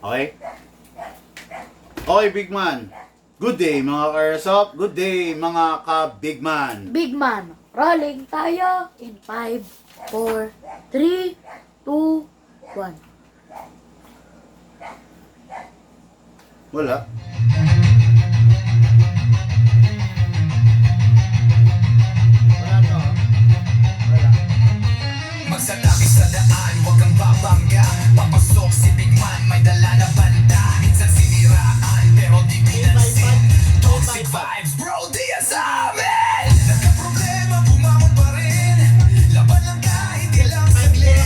Okay? Okay, big man. Good day, mga ka-airsoft. Good day, mga ka-big man. Big man, rolling tayo in 5, 4, 3, 2, 1. Wala. Wala to. Wala. Magsalaki sa daan, huwag kang babangga. Papasok si Big Man, may dala na banda. Minsan siniraan, pero di pinansin. Toxic vibes, bro, di yan sa amin. Nagka-problema, bumangon pa rin. Laban lang kahit ilang saglit.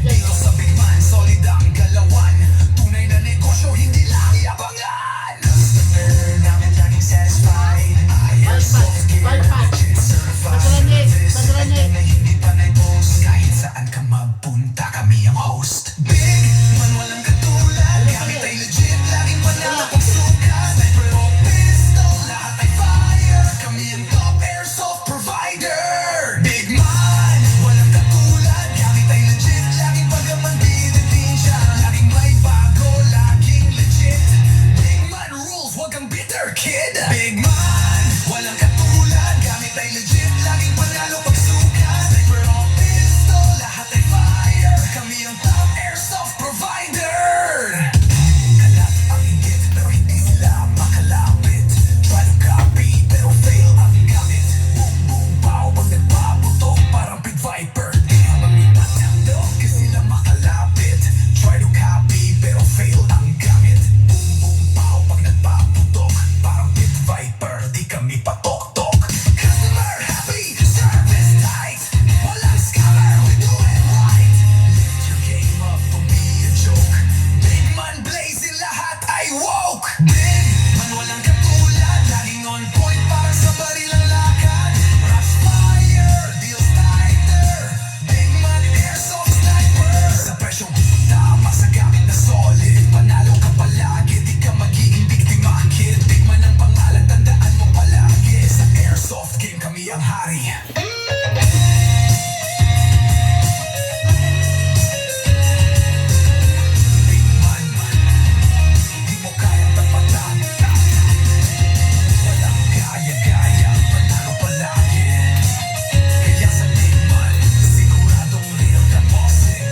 Dito sa Big Man, solid ang galawan. Tunay na negosyo, hindi lang iabangan. Customer namin laging satisfied. Airsoft gear, legit certified. Service na hindi pa na-post. Kahit saan ka magpunta, kami ang host. Big man, walang katulad. Gamit ay legit, laging panalo pag sukat. Sniper o pistol, lahat ay fire. Kami ang top airsoft provider. Big man, walang katulad. Gamit ay legit, laging pagaman bitin siya. Laging may bago, laging legit. Big man rules, wag kang bitter kid. Big man, walang katulad. Gamit ay legit, laging panalo pag sukat. Sniper o pistol, lahat ay fire. Kami ang top airsoft provider. Kalat ang inggit, pero hindi sila makalapit. Try to copy, pero fail ang gamit. Boom, boom, pow, pag nagpaputok, parang Pit Viper. Di ka mamipat ng dog, kasi sila makalapit. Try to copy, pero fail ang gamit. Boom, boom, pow, pag nagpaputok, parang Pit Viper. Di kami patok-tok. Customer happy, service tight. Walang scammer, we do it right. Lift your game up, don't be a joke. Big man blazing, lahat ay woke. Big man walang katulad, laging on point, parang sa baril ang lakad. Rush fire, deals tighter. Big man airsoft sniper. Sa presyong tama, sa gamit na solid. Panalo ka palagi, di ka magiging biktima, kid. Big man ang pangalan, tandaan mo palagi. Sa airsoft game kami ang hari. Big man, di mo kayang tapatan. Walang kaya-kaya, panalo palagi. Kaya sa Big Man, siguradong real ka bossing.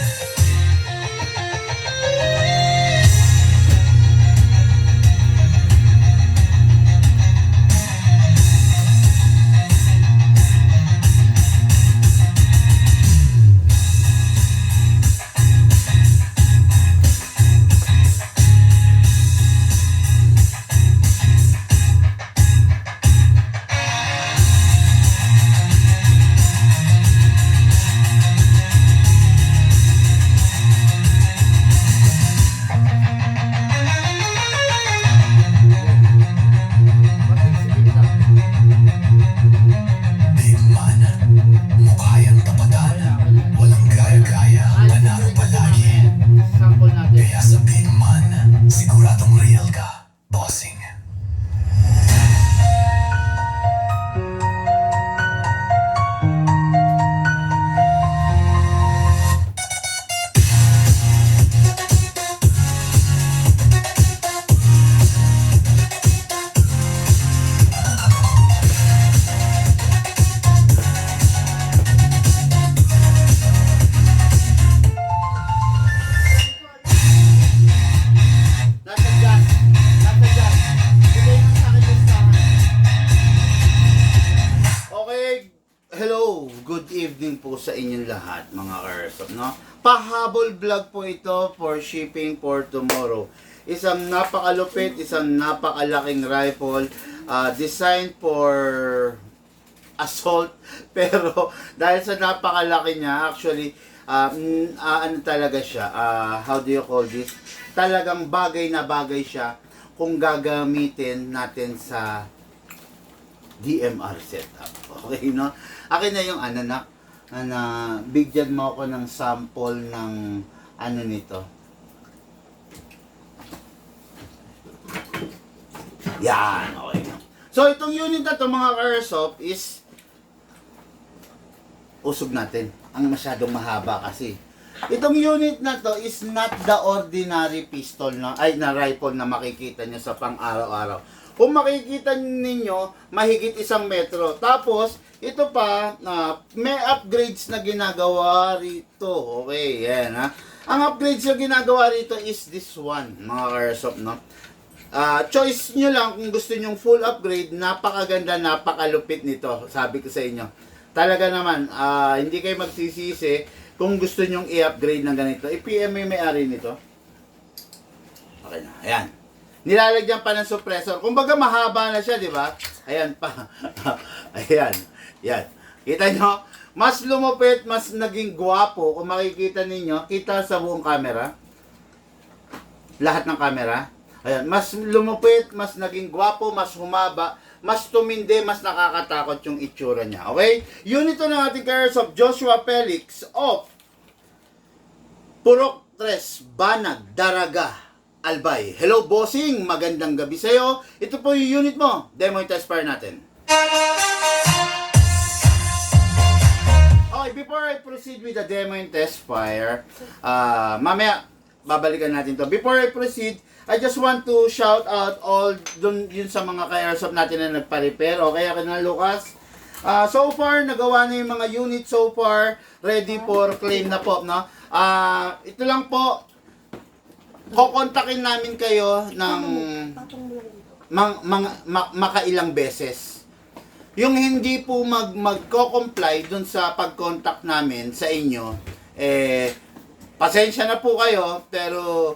Big Man, mo kayang tapatan. Walang gaya-gaya, panalo palagi. Sample natin. Kaya sa Big Man, siguradong real ka, bossing. Nasa gas. Nasa gas. Bigay mo sa akin yung sa Okay. Hello. Good evening po sa inyong lahat, mga ka-airsoft, no? Pahabol vlog po ito for shipping for tomorrow. Isang napakalupit, isang napakalaking rifle, designed for assault. Pero dahil sa napakalaki niya, actually, ano talaga siya, how do you call this? Talagang bagay na bagay siya kung gagamitin natin sa DMR setup. Okay, no? Akin na yung bigyan mo ako ng sample ng ano nito. Yan, okay. So, itong unit na to, mga ka-airsoft, is usog natin. Ang masyadong mahaba kasi. Itong unit na to is not the ordinary pistol na rifle na makikita nyo sa pang-araw-araw. Kung makikita ninyo, mahigit 1 metro. Tapos, ito pa, may upgrades na ginagawa rito. Okay, yan ha. Ang upgrades na ginagawa rito is this one, mga Airsoft, no? Choice nyo lang kung gusto nyo full upgrade. Napakaganda, napakalupit nito. Sabi ko sa inyo. Talaga naman, hindi kayo magsisisi kung gusto nyong i-upgrade ng ganito. I-PM mo yung may-ari nito. Okay na. Ayan. Nilalagyan pa ng suppressor. Kumbaga mahaba na siya, di ba? Ayan pa. Ayan. Yan. Kita nyo? Mas lumupit, mas naging gwapo. Kung makikita ninyo, kita sa buong camera. Lahat ng camera. Ayan. Mas lumupit, mas naging gwapo, mas humaba, mas tumindi, mas nakakatakot yung itsura niya. Okay? Yun ito ng ating Airsoft Joshua Felix of Purok 3, Banag, Daraga, Albay. Hello, bossing! Magandang gabi sa'yo. Ito po yung unit mo. Demo yung test fire natin. Okay, before I proceed with the demo and test fire, mamaya, babalikan natin to. Before I proceed, I just want to shout out all yun sa mga ka-airsoft natin na nagpa-repair. Okay, ako na Lucas. So far, nagawa na yung mga unit so far. Ready for claim na po, no? Ito lang po. Kukontakin namin kayo ng makailang beses. Yung hindi po magko-comply dun sa pag-contact namin sa inyo, pasensya na po kayo, pero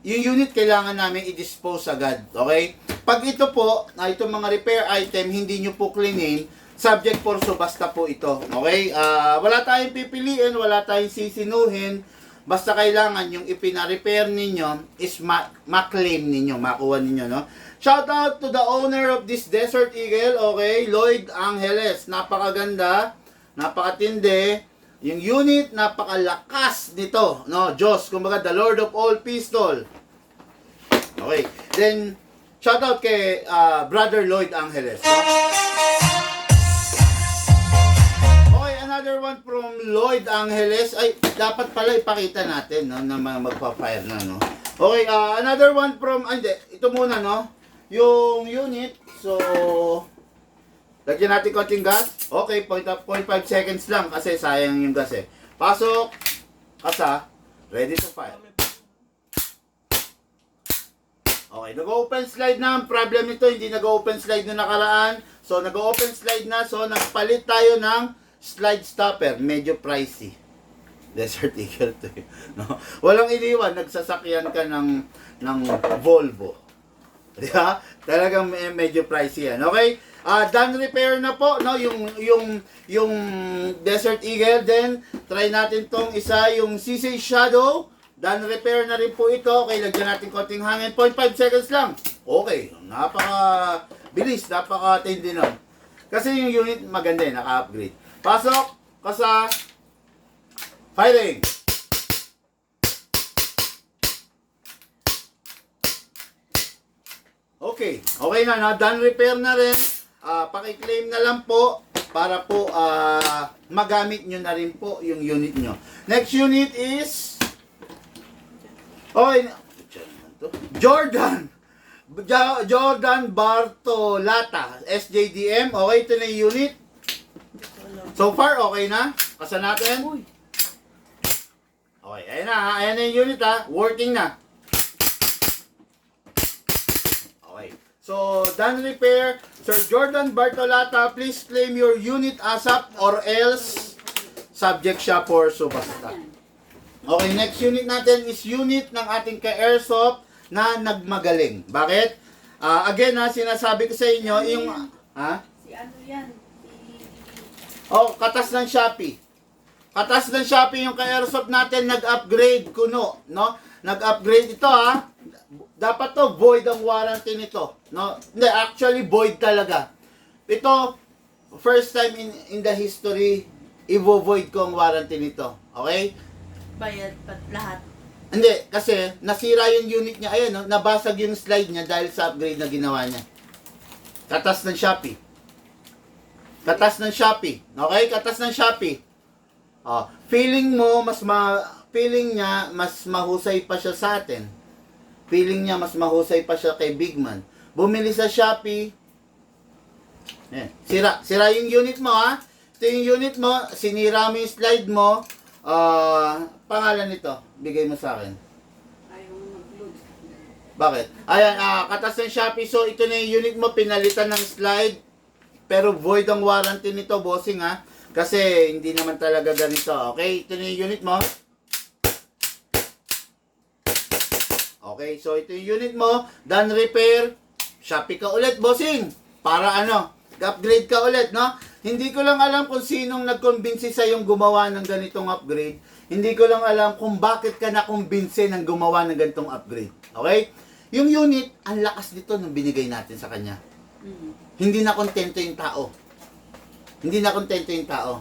yung unit kailangan namin i-dispose agad, okay? Pag ito po, itong mga repair item, hindi nyo po cleanin, subject for subasta po ito, okay? Wala tayong pipiliin, wala tayong sisinuhin, basta kailangan yung ipina-repair ninyo is ma-claim ninyo, makuha ninyo, no? Shout out to the owner of this Desert Eagle, okay? Lloyd Angeles, napakaganda, napakatindi. Yung unit, napakalakas nito, no? Diyos, kumbaga, the Lord of all pistol. Okay. Then, shout out kay Brother Lloyd Angeles, no? Okay, another one from Lloyd Angeles. Ay, dapat pala ipakita natin, no? Na magpa-fire na, no? Okay, another one from, hindi, ito muna, no? Yung unit, so lagyan natin konting gas. Okay, 0.5 seconds lang kasi sayang yung gas eh. Pasok, kasa, ready to fire. Okay, nag-open slide na. Ang problem nito, hindi nag-open slide nung nakaraan. So, nag-open slide na. So, nagpalit tayo ng slide stopper. Medyo pricey. Desert Eagle to eh. No? Walang iniwan, nagsasakyan ka ng Volvo. Diba? Talagang medyo pricey yan. Okay? Done repair na po, no? Yung Desert Eagle. Then, try natin tong isa, yung CC Shadow. Done repair na rin po ito. Okay, lagyan natin konting hangin. 0.5 seconds lang. Okay, napaka-bilis, napaka-tindi nun. Kasi yung unit maganda eh, naka-upgrade. Pasok, kasa, firing. Okay, okay na, done repair na rin. Paki-claim na lang po para po magamit nyo na rin po yung unit nyo. Next unit is Jordan Bartolata SJDM. Okay, ito na yung unit. So far, okay na. Kasa natin. Okay, ayan na yung unit ha. Working na. Okay. So, done repair. Sir Jordan Bartolata, please claim your unit ASAP or else subject siya for subasta. Okay, next unit natin is unit ng ating ka-airsoft na nagmagaling. Bakit? Again sinasabi ko sa inyo, yung... Si ano yan? Katas ng Shopee. Katas ng Shopee yung ka-airsoft natin, nag-upgrade kuno, no? Nag-upgrade ito Dapat to void ang warranty nito, no? Hindi, actually void talaga. Ito, first time in the history, i-void ko ang warranty nito. Okay? Bayad pa lahat. Hindi, kasi nasira yung unit niya. Ayan, no? Nabasag yung slide niya dahil sa upgrade na ginawa niya. Katas ng Shopee. Katas ng Shopee. Okay? Katas ng Shopee. Feeling mo, feeling niya mas mahusay pa siya sa atin. Feeling niya mas mahusay pa siya kay Bigman. Bumili sa Shopee. Ayan. Sira yung unit mo, ha? Ito yung unit mo, sinira mo yung slide mo. Pangalan nito, bigay mo sa akin. Ayaw mag-load. Bakit? Ayan, katas ng Shopee. So, ito na yung unit mo, pinalitan ng slide. Pero void ang warranty nito, bossing, ha? Kasi hindi naman talaga ganito. Okay, ito na yung unit mo. Okay, so ito yung unit mo. Done repair. Shopee ka ulit, bossing. Para ano, upgrade ka ulit, no? Hindi ko lang alam kung sinong nagkumbinsi sa yung gumawa ng ganitong upgrade. Hindi ko lang alam kung bakit ka nakumbinsi ng gumawa ng ganitong upgrade. Okay? Yung unit, ang lakas nito nung binigay natin sa kanya. Hindi na kontento yung tao. Hindi na kontento yung tao.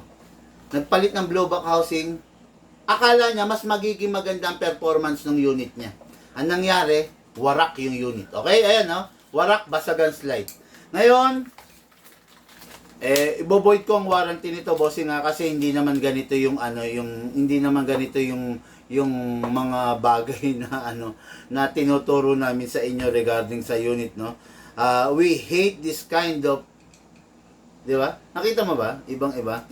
Nagpalit ng blowback housing. Akala niya mas magiging maganda ang performance ng unit niya. Ang nangyari, warak yung unit. Okay? Ayan, no? Warak, basagan slide. Ngayon, ibovoid ko ang warranty nito, bossing, nga, kasi hindi naman ganito yung ano, hindi naman ganito yung mga bagay na na tinuturo namin sa inyo regarding sa unit, no? We hate this kind of, di ba? Nakita mo ba? Ibang-iba.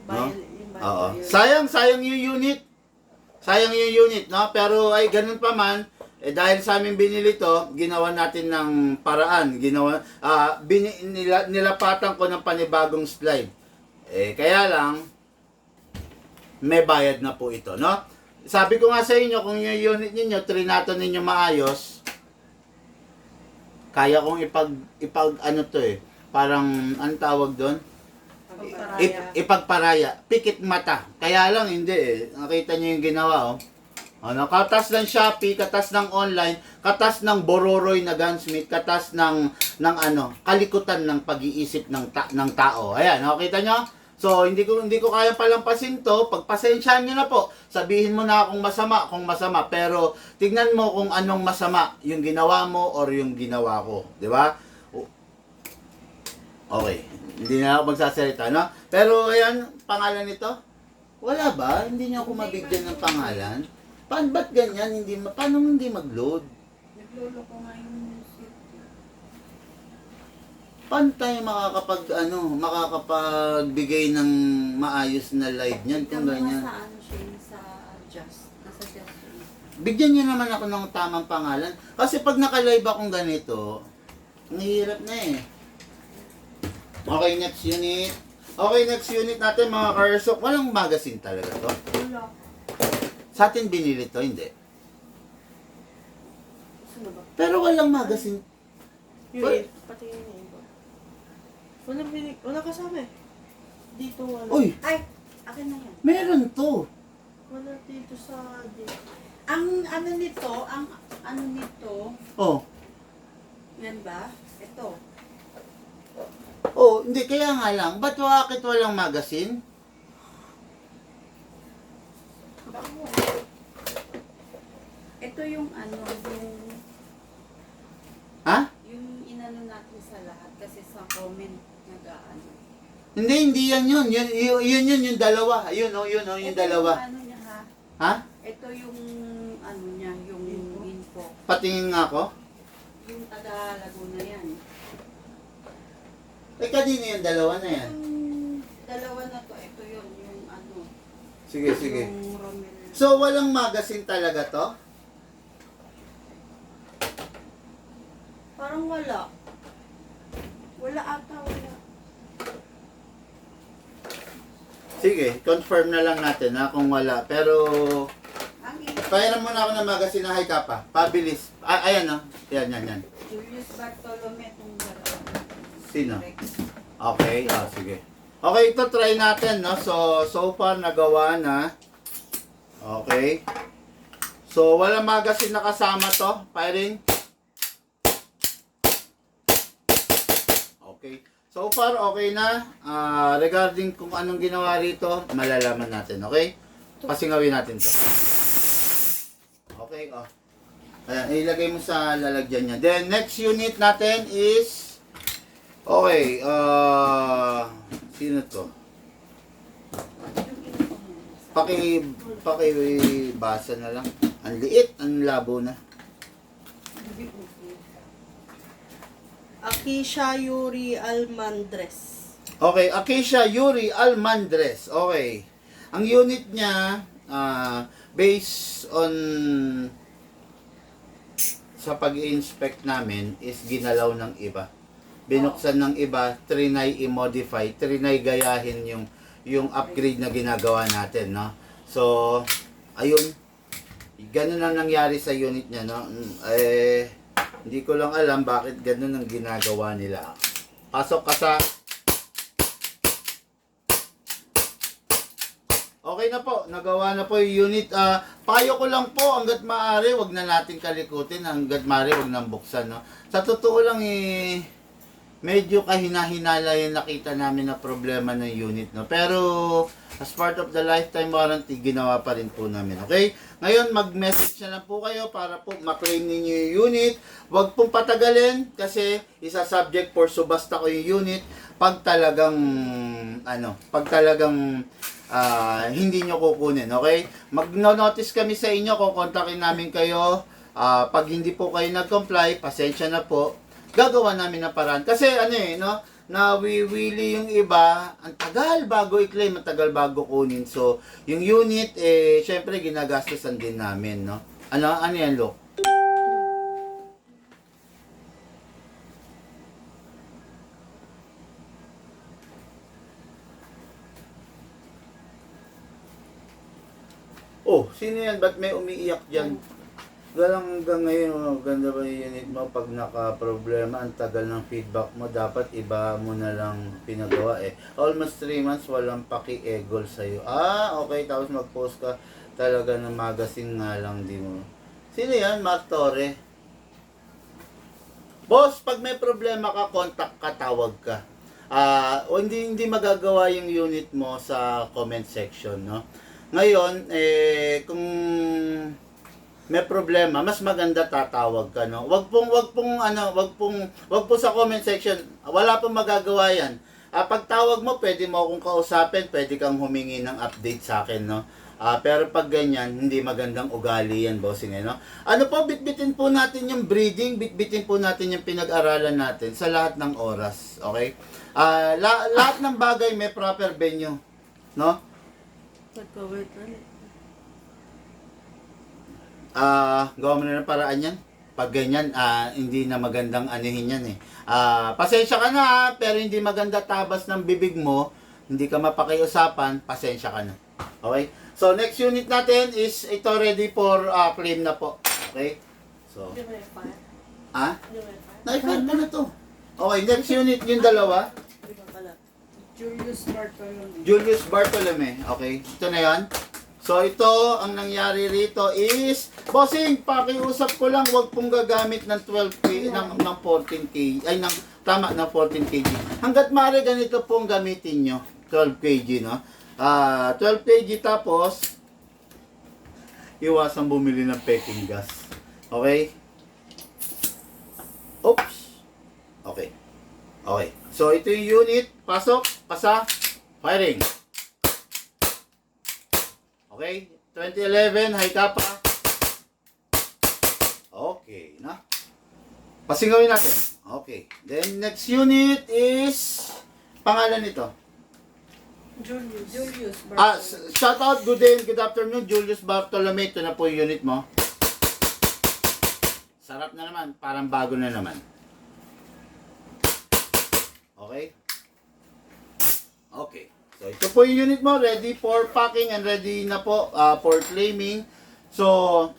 No? Oo. Sayang yung unit. Sayang yung unit, no? Pero ay ganun pa man, dahil sa amin binili to, ginawa natin ng paraan. Nilapatan ko ng panibagong slide. Kaya lang, may bayad na po ito, no? Sabi ko nga sa inyo, kung yung unit ninyo, trinato ninyo maayos, kaya kong ano to parang, anong tawag doon? Ipagparaya. Pikit mata. Kaya lang, hindi Nakita nyo yung ginawa, oh. Katas ng Shopee, katas ng online, katas ng bororoy na gunsmith, katas ng kalikutan ng pag-iisip ng tao. Ayan, nakita nyo? So, hindi ko kaya palampasin to. Pagpasensyahan nyo na po. Sabihin mo na kung masama. Pero, tignan mo kung anong masama yung ginawa mo or yung ginawa ko. Di ba? Okay. Hindi na ako magsasalita, no? Pero, ayan, pangalan nito? Wala ba? Hindi niyo ako mabigyan ng pangalan? Ba't ganyan? Paano hindi mag-load? Naglolo ko nga yung music. Paano tayo makakapagbigay ng maayos na live niyan kung ganyan? Sa ano siya, sa Just. Nasa Just yun. Bigyan niyo naman ako ng tamang pangalan. Kasi pag naka-live akong ganito, ang hirap na eh. Okay, next unit. Okay, next unit natin mga karsok. Walang magazine talaga to. Wala. Sa atin binili to, hindi. Sino ba? Pero walang magazine. Yun, pati yun yung iba. Wala kasama eh. Dito wala. Uy, Ay, akin na yan. meron to. Wala dito sa dito. Ang ano nito, Oh. yan ba? Ito. Oh, hindi. Kaya nga lang. Bakit walang magazine? Ito yung Ha? yung inano natin sa lahat kasi sa comment nag-aano. Hindi yan yun. Yun yung dalawa. Yun yung Ito dalawa. Yung ano niya ha? Ha? Ito yung ano niya, yung info. Patingin nga ako. Yung taga Laguna yan. Kanina yung dalawa na yan. Yung dalawa na to, ito yun, yung ano. Sige. Yung Romel. So, walang magazine talaga to? Parang wala. Wala ata, wala. Sige, confirm na lang natin kung wala. Pero, Ang pahiram muna ako ng magazine na high kapa. Pabilis. Ayan no. Yan. Julius Bartolome itong dalawa. Sino? Rex. Okay, sige. Okay, ito try natin, no? So far nagawa na. Okay. So, walang magazine na kasama to. Firing. Okay. So far, okay na. Regarding kung anong ginawa rito, malalaman natin, okay? Pasingawin natin to. Okay, Ayan, ilagay mo sa lalagyan niya. Then, next unit natin is... Okay, sino to? Pakibasa na lang. Ang liit, ang labo na. Akisha Yuri Almandres. Okay, Acacia Yuri Almandres. Okay. Ang unit niya, based on sa pag-inspect namin, is ginalaw ng iba. Binuksan ng iba, trinay i-modify, trinay gayahin yung upgrade na ginagawa natin, no? So, ayun. Ganun ang nangyari sa unit niya, no? Hindi ko lang alam bakit ganun ang ginagawa nila. Pasok ka sa... Okay na po, nagawa na po yung unit. Payo ko lang po, hanggat maaari, wag na natin kalikutin, hanggat maaari, wag nang buksan, no? Sa totoo lang, medyo kahina-hinala yung nakita namin na problema ng unit, no? Pero, as part of the lifetime warranty, ginawa pa rin po namin, okay? Ngayon, mag-message na lang po kayo para po ma-claim ninyo yung unit. Huwag pong patagalin kasi isa-subject for subasta ko yung unit pag talagang, hindi nyo kukunin, okay? Mag-notice kami sa inyo, kukontakin namin kayo. Pag hindi po kayo nag-comply, pasensya na po. Gagawa namin ng paraan. Kasi nawiwili yung iba, ang tagal bago i-claim, ang tagal bago kunin. So, yung unit, syempre ginagastosan din namin, no? Ano yan, Lo? Oh, sino yan? Ba't may umiiyak dyan? Hanggang ngayon, ganda ba yung unit mo? Pag naka-problema, ang tagal ng feedback mo, dapat iba mo na lang pinagawa Almost 3 months, walang paki-egol sa'yo. Okay, tapos mag-post ka talaga ng magazine nga lang, di mo. Sino yan? Mark Torre. Boss, pag may problema ka, contact ka, tawag ka. Hindi magagawa yung unit mo sa comment section, no? Ngayon, kung may problema, mas maganda tatawag ka, no? Wag po sa comment section. Wala pong magagawa 'yan. Pag tawag mo, pwede mo akong kausapin, pwede kang humingi ng update sa akin, no? Pero pag ganyan, hindi magandang ugali yan, bossing, no? Ano po, bitbitin po natin yung breeding, bitbitin po natin yung pinag-aralan natin sa lahat ng oras, okay? Lahat ng bagay may proper venue, no? Nag-cover ka na. Gawa mo na ng paraan yan. Pag ganyan, hindi na magandang anuhin yan pasensya ka na pero hindi maganda tabas ng bibig mo, hindi ka mapakiusapan, pasensya ka na. Okay? So, next unit natin is ito ready for claim na po. Okay? So, Hindi mo i-file? Hindi mo i-file? na-file mo na to. Okay, next unit yung dalawa. Hindi ba pala? Julius Bartolome. Julius Bartolome. Okay, ito na yan. So, ito, ang nangyari rito is, bossing, pakiusap ko lang, wag pong gagamit ng 12K, ng 14K, ng 14 kg. Hanggat maaari, ganito pong gamitin nyo, 12 kg, no? 12 kg tapos, iwasan bumili ng peking gas. Okay? Oops. Okay. Okay. So, ito yung unit, pasok, pasa, firing. Okay, 2011, high kappa. Okay, na. Pasingawin natin. Okay. Then, next unit is, pangalan nito. Julius Shout out, good day, good afternoon, Julius Bartolome. Ito na po yung unit mo. Sarap na naman, parang bago na naman. Okay? Okay. So, ito po yung unit mo, ready for packing and ready na po for claiming. So,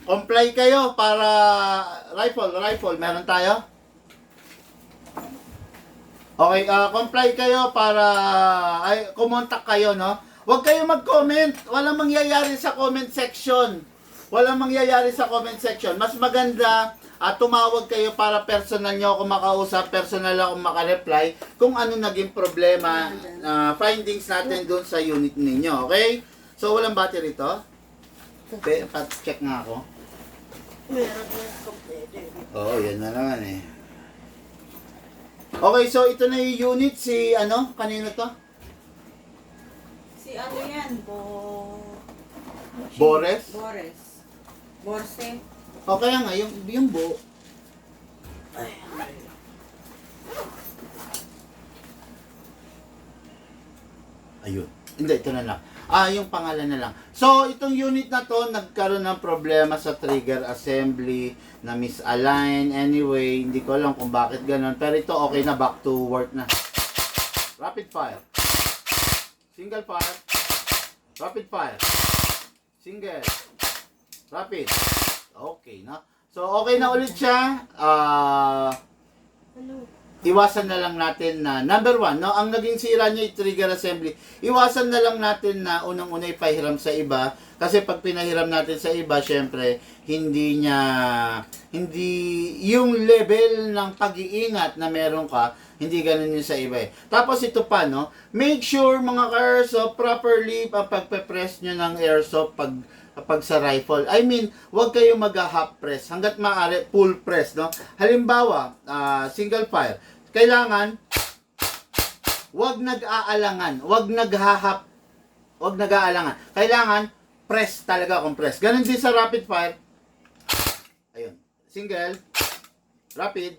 comply kayo para rifle, meron tayo? Okay, comply kayo para kumontak kayo, no? Huwag kayo mag-comment, walang mangyayari sa comment section. Walang mangyayari sa comment section. Mas maganda tumawag kayo para personal nyo ako makausap, personal ako makareply kung ano naging problema, findings natin doon sa unit ninyo, okay? So, walang battery to? Okay, check nga ako. Meron na kompleto. Oo, yan na naman Okay, so ito na yung unit, kanino to? Si ano yan? Bores? Bores. Borse. O kaya nga, yung bo. Ayun. Hindi, ito na lang. Yung pangalan na lang. So, itong unit na to, nagkaroon ng problema sa trigger assembly, na misalign. Anyway, hindi ko alam kung bakit ganun. Pero ito, okay na, back to work na. Rapid fire. Single fire. Rapid fire. Single. Rapid. Okay, no? So, okay na ulit siya. Iwasan na lang natin na, number one, no? Ang naging sira niya yung trigger assembly. Iwasan na lang natin na unang-una ipahiram sa iba. Kasi pag pinahiram natin sa iba, syempre, hindi yung level ng pag-iingat na meron ka, hindi ganun yun sa iba eh. Tapos ito pa, no? Make sure mga ka-airsoft, properly pagpe-press nyo ng airsoft pag sa rifle. I mean, huwag kayong mag-half press. Hanggat maaari, full press, no? Halimbawa, single fire. Kailangan, huwag nag-aalangan. Huwag nag-aalangan. Kailangan, press talaga, compress. Ganun din sa rapid fire. Ayun. Single, rapid,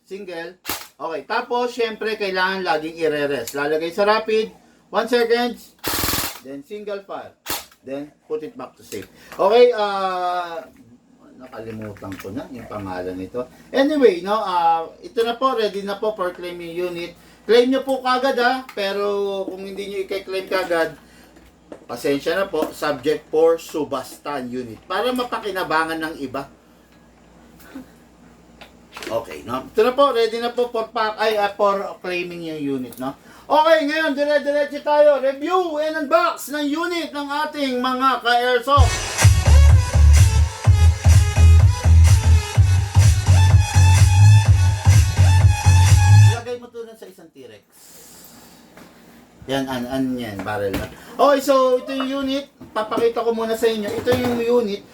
single. Okay, tapos, syempre, kailangan laging i-re-rest. Lalagay sa rapid, 1 second, then single fire. Then, put it back to safe. Okay, nakalimutan ko na yung pangalan nito. Anyway, no, ito na po, ready na po for claim yung unit. Claim nyo po kagad pero kung hindi nyo i-claim kagad, pasensya na po, subject for subastan unit. Para mapakinabangan ng iba. Okay, no? Ito na po, ready na po for claiming yung unit, no? Okay, ngayon, dire-diretso tayo. Review and unbox ng unit ng ating mga ka-airsoft. Ilagay mo to sa isang T-Rex. Yan, yan, barrel na. Okay, so ito yung unit. Papakita ko muna sa inyo. Ito yung unit.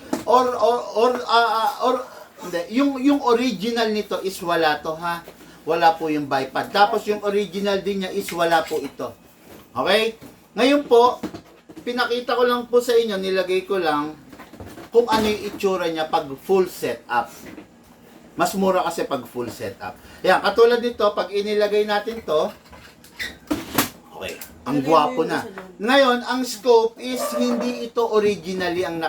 Hindi, yung original nito is wala to, ha? Wala po yung bipod. Tapos yung original din niya is wala po ito. Okay? Ngayon po, pinakita ko lang po sa inyo, nilagay ko lang kung ano yung itsura niya pag full setup. Mas mura kasi pag full setup. Yan, katulad nito, pag inilagay natin to, okay, ang gwapo na. Ngayon, ang scope is hindi ito originally ang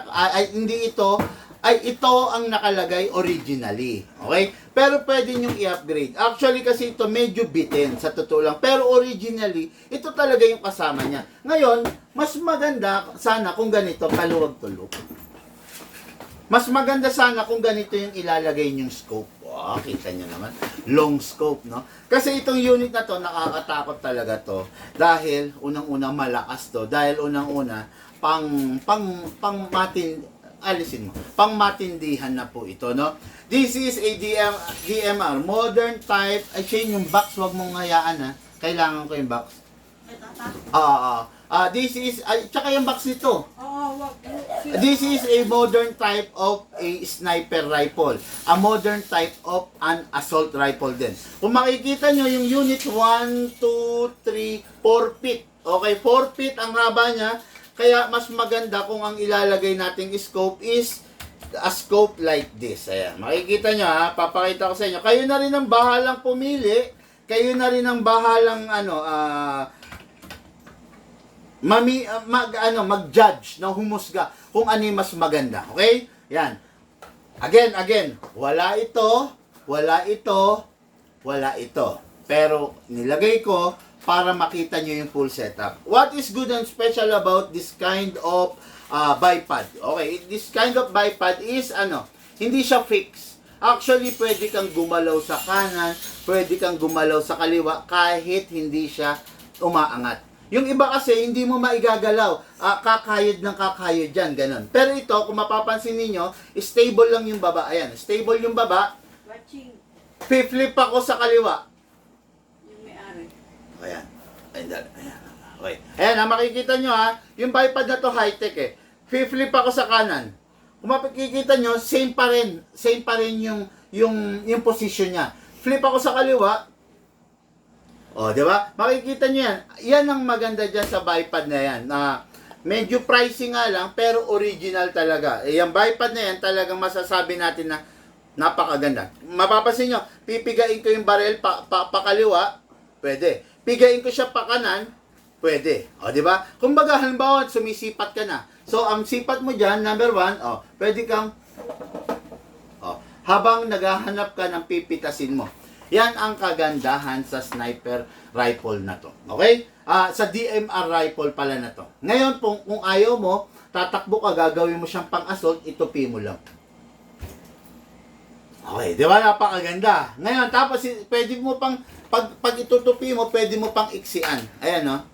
ito ang nakalagay originally. Okay? Pero pwede nyong i-upgrade. Actually kasi ito medyo bitin sa totoo lang. Pero originally, ito talaga yung kasama niya. Ngayon, mas maganda sana kung ganito kaluwag-tulog. Mas maganda sana kung ganito yung ilalagay nyong scope. Wow, kita nyo naman. Long scope, no? Kasi itong unit na to, nakakatakot talaga to. Dahil, unang-una malakas to. Dahil unang-una, pangmatindihan na po ito, no? This is a DMR, modern type. Ay, Shane, yung box, wag mong hayaan, ha? Kailangan ko yung box. This is, tsaka yung box nito. This is a modern type of a sniper rifle. A modern type of an assault rifle din. Kung makikita nyo, yung unit 1, 2, 3, 4 feet. Okay, 4 feet ang haba niya. Kaya mas maganda kung ang ilalagay nating scope is a scope like this. Ayan, makikita nyo ha, papakita ko sa inyo. Kayo na rin ang bahalang pumili. Kayo na rin ang bahalang mag-judge, na humusga kung ano yung mas maganda. Okay? Yan. Again, wala ito, wala ito, wala ito. Pero nilagay ko para makita nyo yung full setup. What is good and special about this kind of bipod? Okay, this kind of bipod is hindi siya fixed. Actually, pwede kang gumalaw sa kanan, pwede kang gumalaw sa kaliwa kahit hindi siya umaangat. Yung iba kasi, hindi mo maigagalaw. Kakayod ng kakayod dyan, ganun. Pero ito, kung mapapansin ninyo, stable lang yung baba. Ayan, stable yung baba. Watching. Flip ako sa kaliwa. Yung may-ari. Ayan. Ayan. Okay. Ayan, makikita nyo yung bipod na to high-tech eh. Flip ako sa kanan. Kung makikita nyo, same pa rin yung position niya. Flip ako sa kaliwa. O, di ba? Makikita nyo yan. Yan ang maganda dyan sa bipod na yan. Medyo pricey nga lang, pero original talaga. Eh, yung bipod na yan, talagang masasabi natin na napakaganda. Mapapansin nyo, pipigain ko yung barrel pakaliwa, pwede. Pigain ko siya pa kanan, pwede. O, di ba? Kumbaga, halimbawa, sumisipat ka na. So, ang sipat mo dyan, number 1, pwede kang, habang naghahanap ka ng pipitasin mo. Yan ang kagandahan sa sniper rifle na to. Okay? Sa DMR rifle pala na to. Ngayon, kung ayaw mo, tatakbo ka, gagawin mo siyang pang-assault, itupi mo lang. Okay, di ba? Napakaganda. Ngayon, tapos pwede mo pang, pag itutupi mo, pwede mo pang iksian. Ayan, no?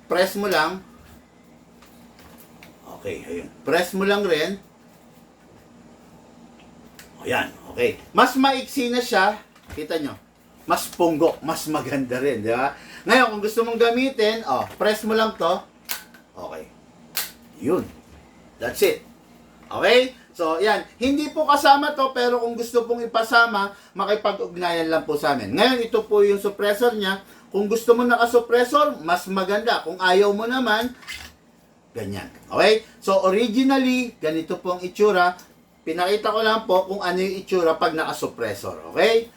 Press mo lang. Okay, ayun. Press mo lang rin. Ayan, okay. Mas maiksi na siya. Kita nyo, mas punggo, mas maganda rin, di ba? Ngayon, kung gusto mong gamitin, press mo lang to. Okay. Yun. That's it. Okay? So, yan. Hindi po kasama to, pero kung gusto pong ipasama, makipag-ugnayan lang po sa amin. Ngayon, ito po yung suppressor niya. Kung gusto mo naka-suppressor, mas maganda. Kung ayaw mo naman, ganyan. Okay? So, originally, ganito po ang itsura. Pinakita ko lang po kung ano yung itsura pag naka-suppressor. Okay?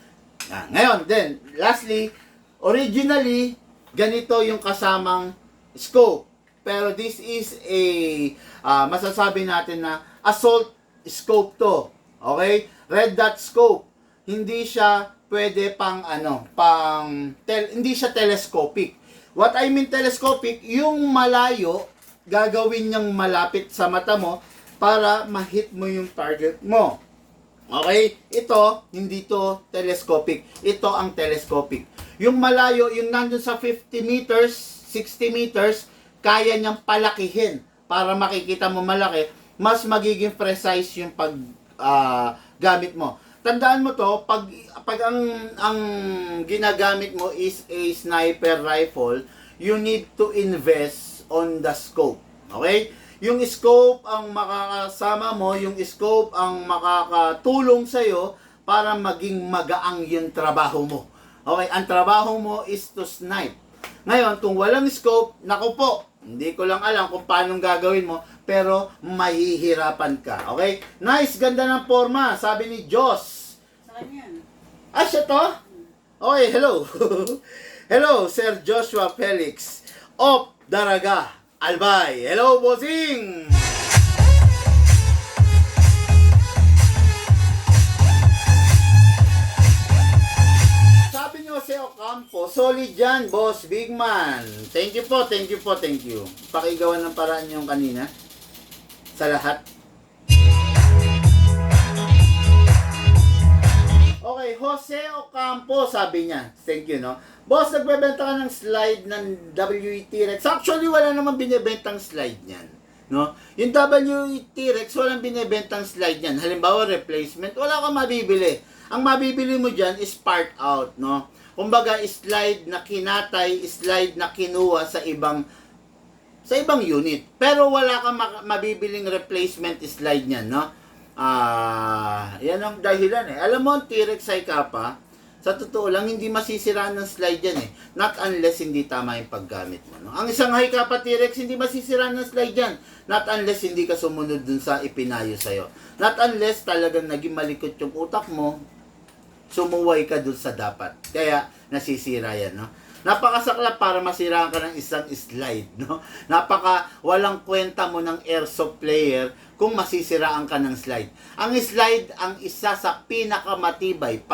Ngayon, then, lastly, originally, ganito yung kasamang scope. Pero this is a, masasabi natin na assault scope to. Okay? Red dot scope. Hindi siya pwede pang, hindi siya telescopic. What I mean telescopic, yung malayo, gagawin niyang malapit sa mata mo para ma-hit mo yung target mo. Okay? Ito, hindi to telescopic. Ito ang telescopic. Yung malayo, yung nandun sa 50 meters, 60 meters, kaya niyang palakihin para makikita mo malaki. Mas magiging precise yung gamit mo. Tandaan mo to, pag ang ginagamit mo is a sniper rifle, you need to invest on the scope. Okay? Yung scope ang makakasama mo, yung scope ang makakatulong sa'yo para maging magaang yung trabaho mo. Okay, ang trabaho mo is to snipe. Ngayon, kung walang scope, naku po, hindi ko lang alam kung paano gagawin mo, pero mahihirapan ka. Okay? Nice, ganda ng forma, sabi ni Joss. Sa kanya yan. Siya to? Okay, hello. Hello, Sir Joshua Felix. Of Daraga. Albay. Hello, bossing! Sabi niyo, Jose Ocampo, solid yan, boss, big man. Thank you po, thank you po, thank you. Pakigawan ng paraan yung kanina. Sa lahat. Okay, Jose Ocampo, sabi niya. Thank you, no? Boss, nagbebenta ka ng slide ng WE-T-Rex. Actually, wala naman binibentang slide niyan. No? Yung WE-T-Rex, walang binibentang slide niyan. Halimbawa, replacement, wala kang mabibili. Ang mabibili mo dyan is part out, no? Kumbaga, slide na kinatay, slide na kinuha sa ibang unit. Pero wala kang mabibiling replacement slide niyan, no? Yan ang dahilan eh. Alam mo, ang T-Rex Cycapa, sa totoo lang, hindi masisiraan ng slide yan eh. Not unless hindi tama yung paggamit mo. No? Ang isang Cycapa T-Rex, hindi masisiraan ng slide yan. Not unless hindi ka sumunod dun sa ipinayo sa'yo. Not unless talagang naging malikot yung utak mo, sumuway ka dun sa dapat. Kaya, nasisira yan, no? Napakasaklap para masiraan ka ng isang slide, no? Napaka walang kwenta mo ng airsoft player kung masisiraan ka ng slide. Ang slide ang isa sa pinakamatibay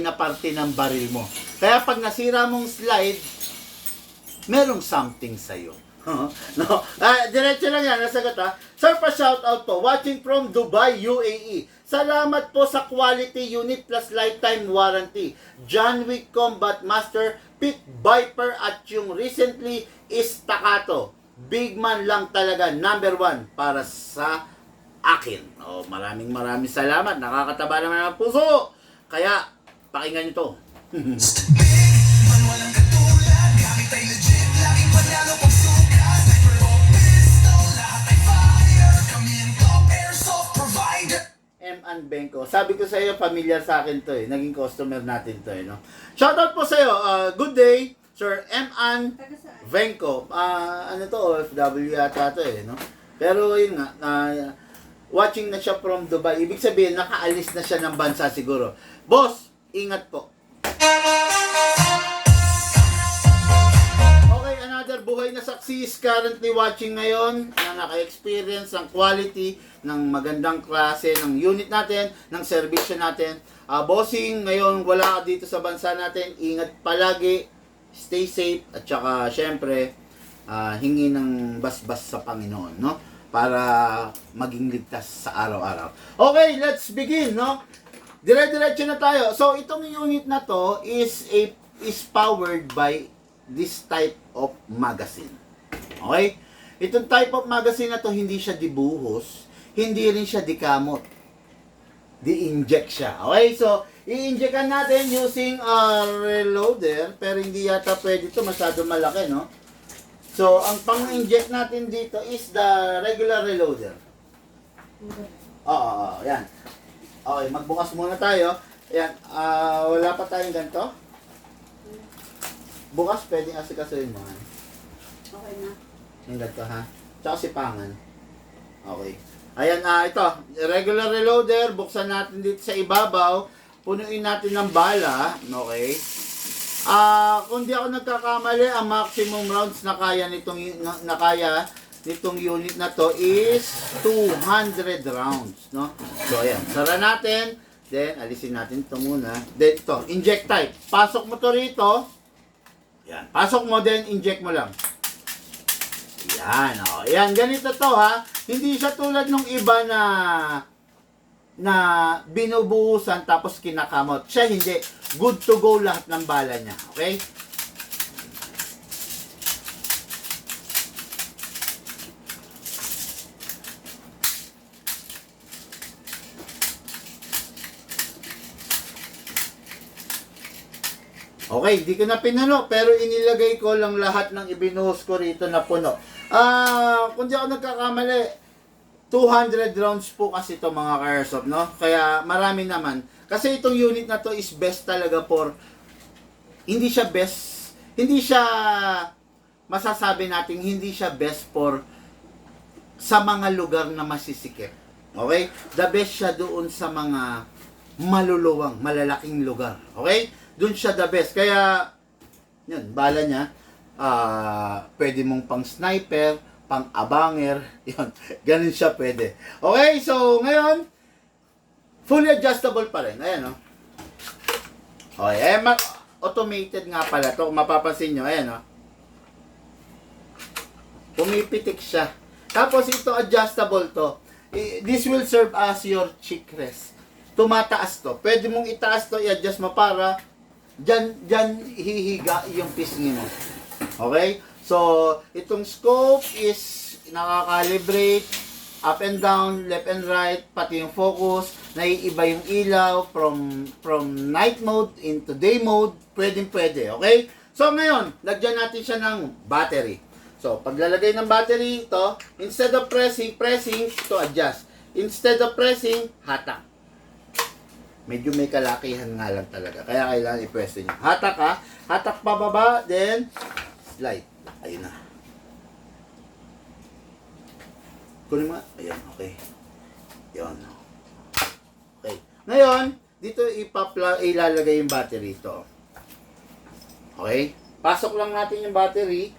na parte ng baril mo. Kaya pag nasira mong slide, merong something sa'yo. No? Diretso lang yan, nasagot ha. Sir, pa shoutout po, watching from Dubai, UAE. Salamat po sa quality unit plus lifetime warranty. John Wick Combat Master, Pit Viper at yung recently is Staccato. Big man lang talaga, number 1 para sa akin. Maraming salamat. Nakakataba naman ang puso. Kaya, pakinggan nyo to. Man walang katulad, gamit ay legit, laging panalo pag sukat. Sniper o pistol, lahat ay fire. Kami ang top airsoft provider. M. Benko. Sabi ko sa iyo, familiar sa akin to eh. Naging customer natin to eh, no? Shoutout po sa iyo. Good day. Sir M.An. Taga saan? Venko. Ano to, OFW yata to no? Pero yun nga, watching na siya from Dubai. Ibig sabihin, nakaalis na siya ng bansa siguro. Boss, ingat po. Okay, another buhay na saksi is currently watching ngayon na naka-experience ng quality, ng magandang klase, ng unit natin, ng servisyo natin. Bossing, ngayon wala ka dito sa bansa natin. Ingat palagi, stay safe, at saka syempre, hingi ng basbas sa Panginoon, no? Para maging ligtas sa araw-araw. Okay, let's begin, no? Dire-diretso na tayo. So, itong unit na to is powered by this type of magazine. Okay? Itong type of magazine na to, hindi siya dibuhos, hindi rin siya dikamot. Di-inject siya. Okay? So, i-injectan natin using a reloader, pero hindi yata pwede ito, masyado malaki, no? So, ang pang-inject natin dito is the regular reloader. Oo, yan. Okay, magbukas muna tayo. Yan, wala pa tayong ganito. Bukas, pwedeng asikasuhin mo. Okay na. Yung ganito, ha? Tsaka sipangan. Okay. Ayan, ito. Regular reloader. Buksan natin dito sa ibabaw. Punuin natin ng bala. Okay. Kung di ako nagkakamali, ang maximum rounds na kaya nitong unit na to is 200 rounds, no? So ayan, sara natin, then alisin natin ito muna. Then ito, inject type. Pasok mo to rito. Yan, pasok mo, then inject mo lang. Yan, oh. Yan, ganito to, ha. Hindi siya tulad nung iba na binubuhusan tapos kinakamot. Siya hindi. Good to go lahat ng bala niya. Okay? Okay, di ko na pinuno, pero inilagay ko lang lahat ng ibinuhos ko rito na puno. Kung di ako nagkakamali, 200 rounds po kasi ito mga ka-airsoft, no? Kaya marami naman. Kasi itong unit na to is best talaga for, hindi siya masasabi natin, hindi siya best for sa mga lugar na masisikip. Okay? The best siya doon sa mga maluluwang, malalaking lugar. Okay? Doon siya the best. Kaya, yun, bala niya, pwede mong pang sniper, pang abanger, yun, ganun siya pwede. Okay, so, ngayon, fully adjustable pa rin. Ayan, no? Okay, automated nga pala to. Kung mapapansin nyo, ayan, no? Pumipitik siya. Tapos, ito, adjustable to. This will serve as your cheek rest. Tumataas to. Pwede mong itaas to, i-adjust mo para dyan hihiga yung pisngi mo. Okay? So, itong scope is nakakalibrate up and down, left and right, pati yung focus, naiiba yung ilaw from night mode into day mode, pwede, okay? So, ngayon, lagyan natin siya ng battery. So, paglalagay ng battery ito, instead of pressing, to adjust. Instead of pressing, hatak. Medyo may kalakihan nga lang talaga. Kaya kailangan i-press nyo. Hatak ha. Hatak pababa, then slide. Ayun na. Kunin mo. Ayan, okay. Yun. Okay. Ngayon, dito ilalagay yung battery ito. Okay? Pasok lang natin yung battery.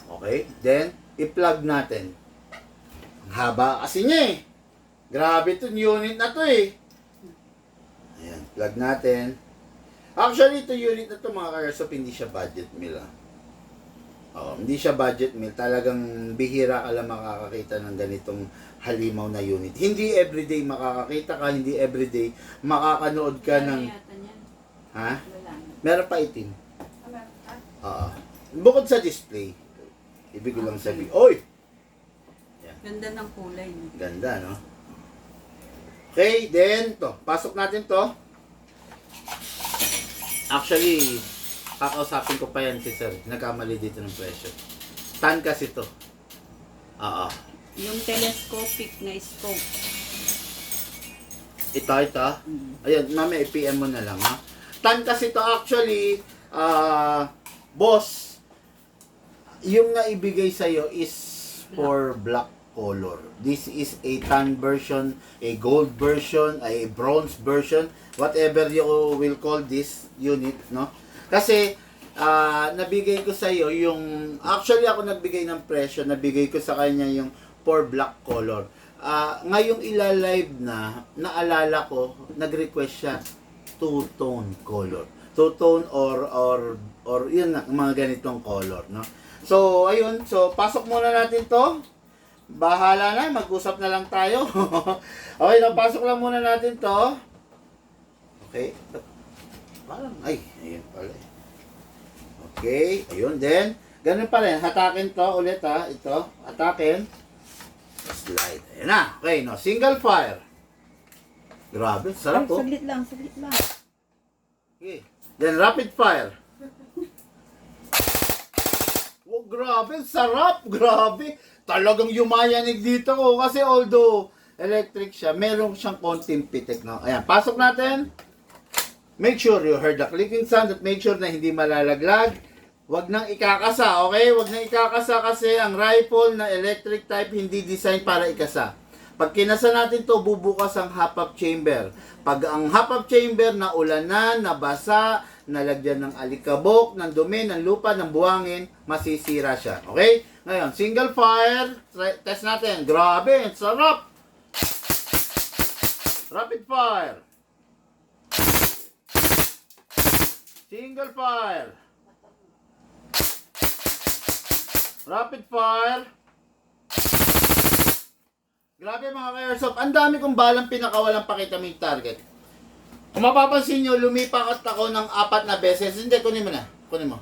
Okay? Then, i-plug natin. Ang haba kasi niya eh. Grabe itong unit na to eh. Ayan, plug natin. Actually, ito unit na ito mga ka-airsoft, hindi siya budget meal. Hindi siya budget meal. Talagang bihira ka lang makakakita ng ganitong halimaw na unit. Hindi everyday makakakita ka, hindi everyday makakanood ka ng... Yata niyan. Ha? Wala na. Meron pa itim. Ah, Bukod sa display, ibig ko lang sabihin, oy! Ganda ng kulay niya. Ganda, no? Okay, then, to. Pasok natin to. Actually, kakausapin ko pa yan si sir. Nagkamali dito ng presyo. Tan kasi to. Oo. Yung telescopic na scope. Ito. Ayun, mamaya i-PM mo na lang, ha? Tan kasi to actually, Boss, yung naibigay sa'yo is for black color. This is a tan version, a gold version, a bronze version, whatever you will call this unit, no? Kasi, nabigay ko sa'yo yung, actually ako nagbigay ng presyo, nabigay ko sa kanya yung for black color. Ngayong ilalive na, naalala ko, nag-request siya two-tone color. Two-tone or yun na, mga ganitong color, no? So, ayun. So, pasok muna natin to. Bahala na, mag-usap na lang tayo. Okay, napasok lang muna natin to. Okay. Parang, ay, ayun pala. Okay, ayun din. Ganun pa rin, hatakin to ulit ha. Ito, hatakin. Slide. Ayan na. Okay, no. Single fire. Grabe, sarap to. Saglit lang, saglit lang. Okay. Then rapid fire. Oh, grabe, sarap. Grabe. Talagang yumayanig dito ko kasi although electric siya, meron siyang konting pitik, no? Ayan, pasok natin. Make sure you heard the clicking sound at make sure na hindi malalaglag. Huwag nang ikakasa, okay? Huwag nang ikakasa kasi ang rifle na electric type hindi design para ikasa. Pag kinasa natin to, bubukas ang half-up chamber. Pag ang half-up chamber na ulanan, nabasa, nalagyan ng alikabok, ng dumi, ng lupa, ng buhangin, masisira siya. Okay? Ngayon, single fire. Test natin. Grabe, sarap! Rapid fire. Single fire. Rapid fire. Grabe mga ka-airsoft, ang dami kong balang pinakawalang pakita may target. Kung mapapansin nyo, lumipat ako ng 4 na beses. Hindi, kunin mo na. Kunin mo.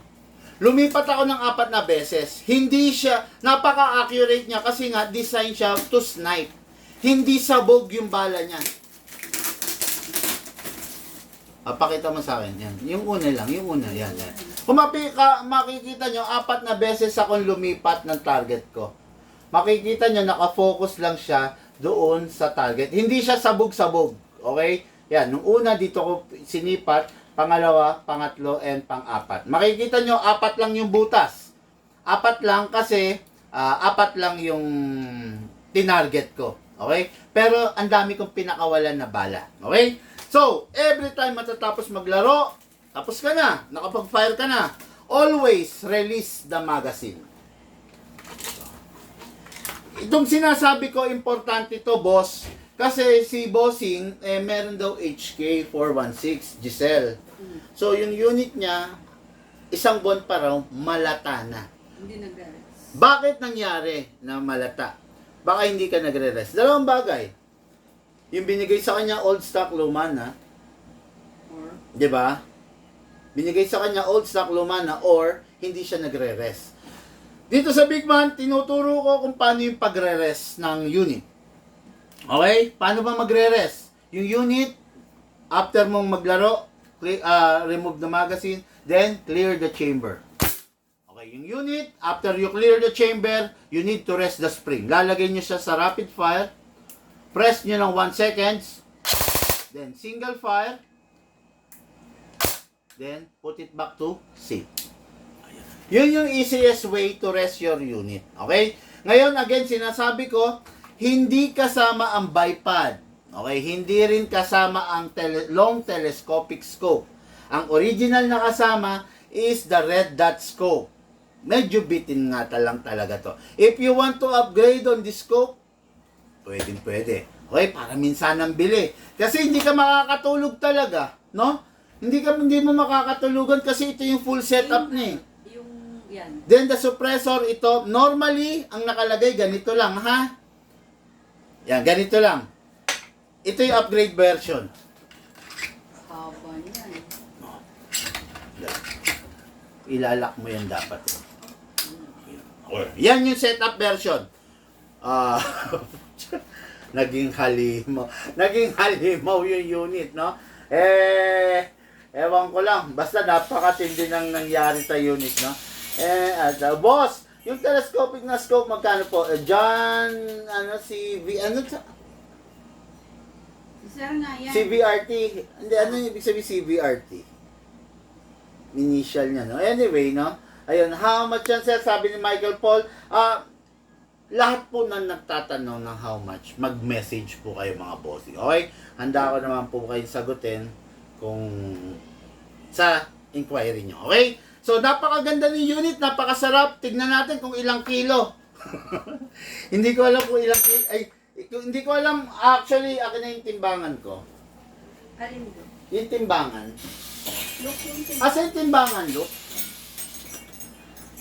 Lumipat ako ng 4 na beses. Hindi siya, napaka-accurate niya kasi nga design siya to snipe. Hindi sabog yung bala niya. Pakita mo sa akin, yan. Yung una lang, yung una, yan. Kung makikita nyo, 4 na beses akong lumipat ng target ko. Makikita nyo, nakafocus lang siya doon sa target. Hindi siya sabog-sabog. Okay? Yan, nung una dito ko sinipat, pangalawa, pangatlo, and pang-4. Makikita nyo, 4 lang yung butas. 4 lang kasi, 4 lang yung tinarget ko. Okay? Pero, ang dami kong pinakawalan na bala. Okay? So, every time matatapos maglaro, tapos ka na, nakapag-fire ka na, always release the magazine. Itong sinasabi ko, importante to, boss. Kasi si Bossing, meron daw HK416 Giselle. So, yung unit niya, isang buwan pa raw, malata na. Hindi nag-rest. Bakit nangyari na malata? Baka hindi ka nagre-rest. Dalawang bagay. Yung binigay sa kanya, old stock, luma na. Or, Di ba? Binigay sa kanya, old stock, luma na, or hindi siya nagre-rest. Dito sa Big Man, tinuturo ko kung paano yung pagre-rest ng unit. Okay? Paano ba magre-rest? Yung unit, after mong maglaro, remove the magazine, then clear the chamber. Okay, yung unit, after you clear the chamber, you need to rest the spring. Lalagay nyo siya sa rapid fire, press nyo ng 1 seconds, then single fire, then put it back to safe. Yun yung easiest way to rest your unit. Okay? Ngayon, again, sinasabi ko, hindi kasama ang bipod. Okay? Hindi rin kasama ang long telescopic scope. Ang original na kasama is the red dot scope. Medyo bitin nga lang talaga to. If you want to upgrade on this scope, pwede. Okay? Para minsan ang bili. Kasi hindi ka makakatulog talaga. No? Hindi mo makakatulugan kasi ito yung full setup na eh. yan. Then the suppressor, ito, normally, ang nakalagay, ganito lang, ha? Yan, ganito lang. Ito yung upgrade version. Haba niyan. Ilalak mo yan dapat. Yan yung setup version. Naging halimaw yung unit, no? Ewan ko lang. Basta napakatindi nang nangyari sa unit, no? Boss, yung telescopic na scope, magkano po? Sir nga yan. CVRT. Hindi, ano yung ibig sabihin CVRT? Initial niya, no? Anyway, no? Ayun, how much yan sir? Sabi ni Michael Paul. Lahat po na nagtatanong ng how much, mag-message po kayo mga bossing. Okay? Handa ko naman po kayong sagutin kung sa inquiry nyo. Okay? So, napakaganda ng unit, napakasarap. Tignan natin kung ilang kilo. Hindi ko alam kung ilang kilo. Ay, hindi ko alam. Actually, akin na yung timbangan ko. Alin doon? Yung timbangan. Look yung Asa yung timbangan, Luke?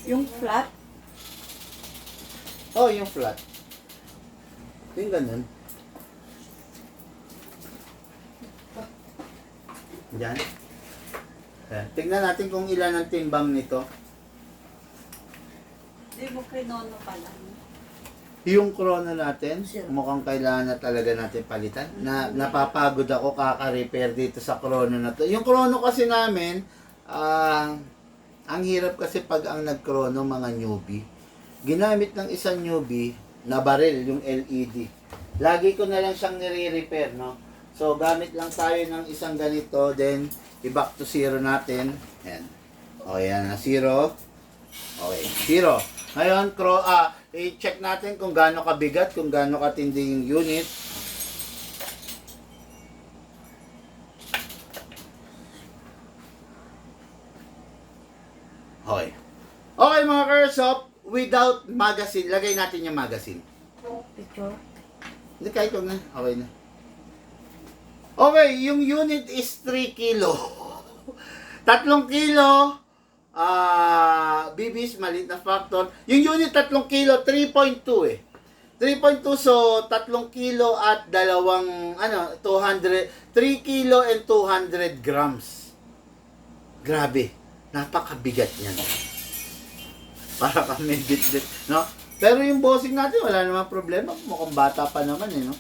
Yung flat? Oh, yung flat. Yung ganun. Yan. Ayan. Tignan natin kung ilan ang timbang nito. Di mo krinono pa lang. Yung corona natin, Sir. mukhang kailangan na talaga natin palitan. Napapagod ako kaka-repair dito sa corona na to. Yung corona kasi namin, ang hirap kasi pag ang nag-chrono mga newbie. Ginamit ng isang newbie na baril, yung LED. Lagi ko na lang siyang nire-repair, no? So, gamit lang tayo ng isang ganito, then, i-back to zero natin. Ayan. O, yan na, zero. Okay, zero. Ngayon, i-check natin kung gaano kabigat, kung gaano katindi yung unit. Okay. Okay, mga Kersop, without magazine, lagay natin yung magazine. Picture. Hindi, kahit huwag na. Okay na. Okay, yung unit is 3 kilo. 3 kilo. BBs, maliit na factor. Yung unit 3 kilo, 3.2 eh. 3.2, so 3 kilo at 200, 3 kilo and 200 grams. Grabe. Napakabigat niyan. Para kami bit-bit, no? Pero yung bossing natin, wala namang problema. Mukhang bata pa naman eh, no?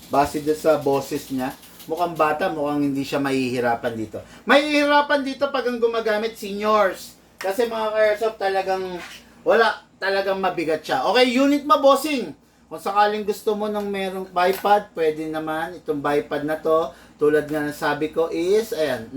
Base din sa bosses niya, mukhang bata, mukhang hindi siya mahihirapan dito. Mahihirapan dito pag ang gumagamit seniors. Kasi mga Airsoft talagang, wala, talagang mabigat siya. Okay, unit mo, bossing. Kung sakaling gusto mo ng merong bipod, pwede naman. Itong bipod na to, tulad nga ng sabi ko is, ayan,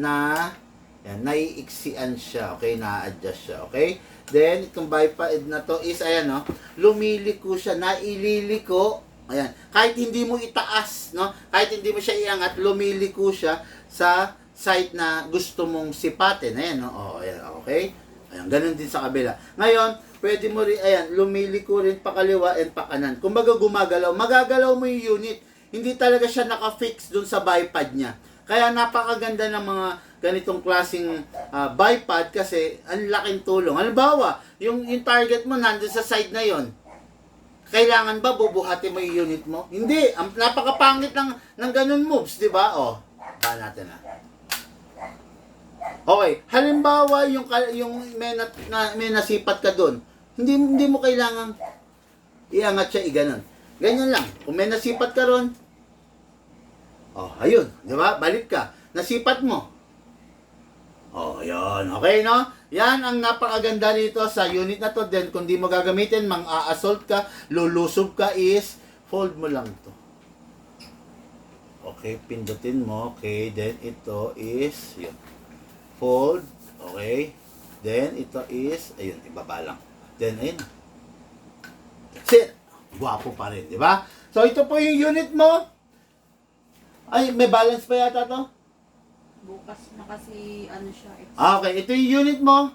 naiiksian siya. Okay, na-adjust siya. Okay? Then, itong bipod na to is, ayan, no, lumiliko siya, naililiko. Ayan, kahit hindi mo itaas, no? Kahit hindi mo siya iangat, lumiliko siya sa site na gusto mong sipatin. Ayan, no? Oh, ayan, okay? Ayan, ganun din sa kabila. Ngayon, pwede mo rin, ayan, lumiliko rin pa kaliwa and pa kanan. Kumbaga gumagalaw, magagalaw mo yung unit. Hindi talaga siya naka-fix dun sa bipod niya. Kaya napakaganda ng mga ganitong klaseng bipod kasi ang laking tulong. Halimbawa, yung target mo nandun sa side na yon. Kailangan ba bubuhatin mo yung unit mo? Hindi. Napakapangit ng ganun moves, di ba? O, ba natin na. Okay. Halimbawa, yung may nasipat ka doon, hindi mo kailangan iangat siya, iganon. Ganyan lang. Kung may nasipat ka ron, oh, ayun. Di ba? Balik ka. Nasipat mo. Oh, yun. Okay, no? Yan ang napakaganda dito sa unit na to. Then, kung di mo gagamitin, mang-a-assault ka, lulusob ka is, fold mo lang to. Okay, pindutin mo. Okay, then ito is, yun. Fold. Okay. Then, ito is, ayun, ibaba lang. Then, ayun. That's it. Gwapo pa rin, di ba? So, ito po yung unit mo. Ay, may balance pa yata to? Bukas na kasi ano siya. Okay, ito yung unit mo.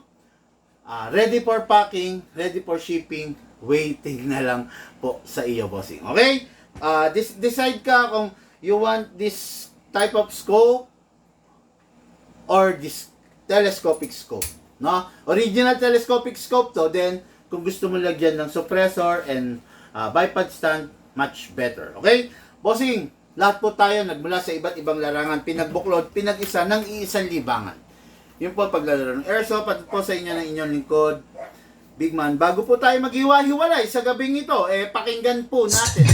Ready for packing, ready for shipping, waiting na lang po sa iyo, bossing. Okay? Decide ka kung you want this type of scope or this telescopic scope. No? Original telescopic scope to, then kung gusto mo lagyan ng suppressor and bipod stand, much better. Okay? Bossing, lahat po tayo nagmula sa iba't ibang larangan, pinagbuklod, pinag-isa ng iisang libangan. Yun po paglalaro ng Airsoft, at po sa inyo ng inyong lingkod, Big Man. Bago po tayo maghiwa-hiwalay sa gabing ito, pakinggan po natin